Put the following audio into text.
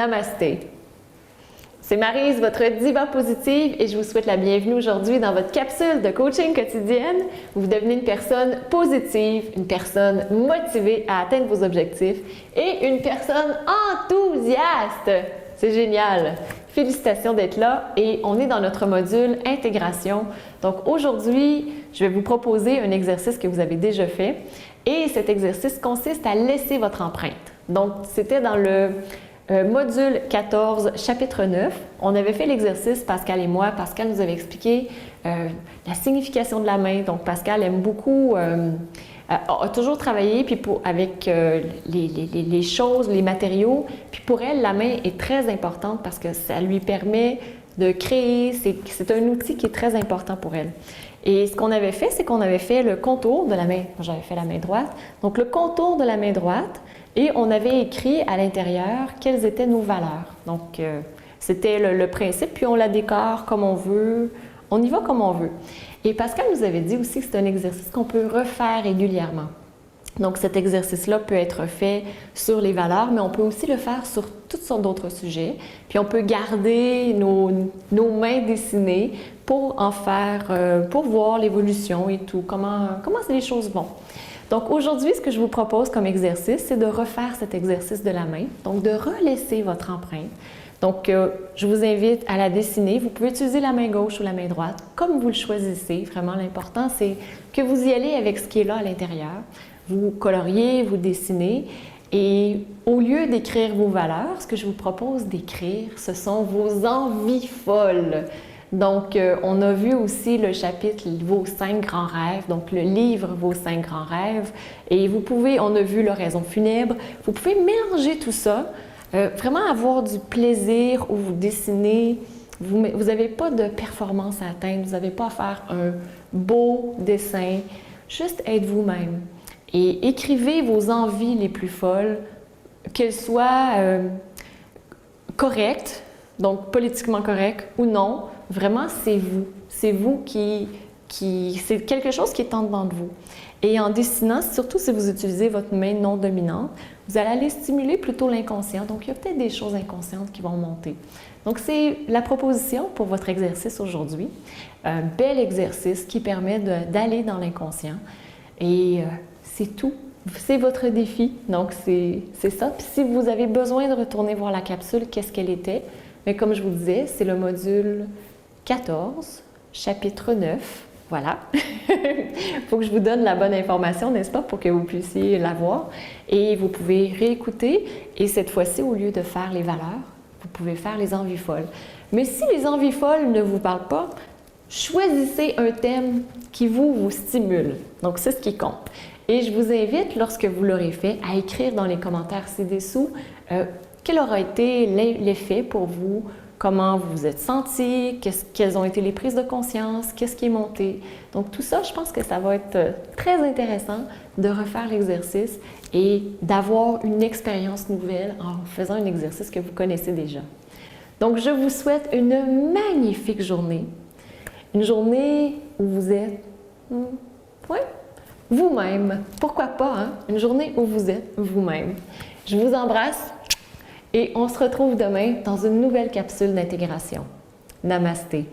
Namasté. C'est Maryse, votre diva positive, et je vous souhaite la bienvenue aujourd'hui dans votre capsule de coaching quotidienne où vous devenez une personne positive, une personne motivée à atteindre vos objectifs et une personne enthousiaste. C'est génial! Félicitations d'être là et on est dans notre module intégration. Donc aujourd'hui, je vais vous proposer un exercice que vous avez déjà fait et cet exercice consiste à laisser votre empreinte. Donc c'était dans le module 14, chapitre 9. On avait fait l'exercice, Pascal et moi. Pascal nous avait expliqué la signification de la main. Donc Pascal aime beaucoup, a toujours travaillé puis avec les choses, les matériaux. Puis pour elle, la main est très importante parce que ça lui permet de créer. C'est un outil qui est très important pour elle. Et ce qu'on avait fait, c'est qu'on avait fait le contour de la main. J'avais fait la main droite. Donc le contour de la main droite. Et on avait écrit à l'intérieur quelles étaient nos valeurs. Donc, c'était le principe, puis on la décore comme on veut, on y va comme on veut. Et Pascal nous avait dit aussi que c'est un exercice qu'on peut refaire régulièrement. Donc, cet exercice-là peut être fait sur les valeurs, mais on peut aussi le faire sur toutes sortes d'autres sujets. Puis, on peut garder nos mains dessinées pour en faire, pour voir l'évolution et tout, comment les choses vont. Donc aujourd'hui, ce que je vous propose comme exercice, c'est de refaire cet exercice de la main, donc de relaisser votre empreinte. Donc je vous invite à la dessiner. Vous pouvez utiliser la main gauche ou la main droite, comme vous le choisissez. Vraiment, l'important, c'est que vous y allez avec ce qui est là à l'intérieur. Vous coloriez, vous dessinez. Et au lieu d'écrire vos valeurs, ce que je vous propose d'écrire, ce sont vos envies folles. Donc, on a vu aussi le chapitre « Vos 5 grands rêves », donc le livre « Vos 5 grands rêves ». Et vous pouvez, on a vu l'oraison funèbre, vous pouvez mélanger tout ça, vraiment avoir du plaisir où vous dessinez. Vous n'avez pas de performance à atteindre, vous n'avez pas à faire un beau dessin, juste être vous-même. Et écrivez vos envies les plus folles, qu'elles soient correctes, donc politiquement correctes ou non. Vraiment, c'est vous. C'est vous c'est quelque chose qui est en dedans de vous. Et en dessinant, surtout si vous utilisez votre main non dominante, vous allez aller stimuler plutôt l'inconscient. Donc, il y a peut-être des choses inconscientes qui vont monter. Donc, c'est la proposition pour votre exercice aujourd'hui. Un bel exercice qui permet d'aller dans l'inconscient. Et c'est tout. C'est votre défi. Donc, c'est ça. Puis, si vous avez besoin de retourner voir la capsule, qu'est-ce qu'elle était? Mais comme je vous disais, c'est le module 14, chapitre 9, voilà. Il faut que je vous donne la bonne information, n'est-ce pas, pour que vous puissiez la voir. Et vous pouvez réécouter, et cette fois-ci, au lieu de faire les valeurs, vous pouvez faire les envies folles. Mais si les envies folles ne vous parlent pas, choisissez un thème qui vous stimule. Donc, c'est ce qui compte. Et je vous invite, lorsque vous l'aurez fait, à écrire dans les commentaires ci-dessous quel aura été l'effet pour vous, comment vous vous êtes senti, quelles ont été les prises de conscience, qu'est-ce qui est monté. Donc tout ça, je pense que ça va être très intéressant de refaire l'exercice et d'avoir une expérience nouvelle en faisant un exercice que vous connaissez déjà. Donc je vous souhaite une magnifique journée. Une journée où vous êtes vous-même. Pourquoi pas, hein? Une journée où vous êtes vous-même. Je vous embrasse. Et on se retrouve demain dans une nouvelle capsule d'intégration. Namasté.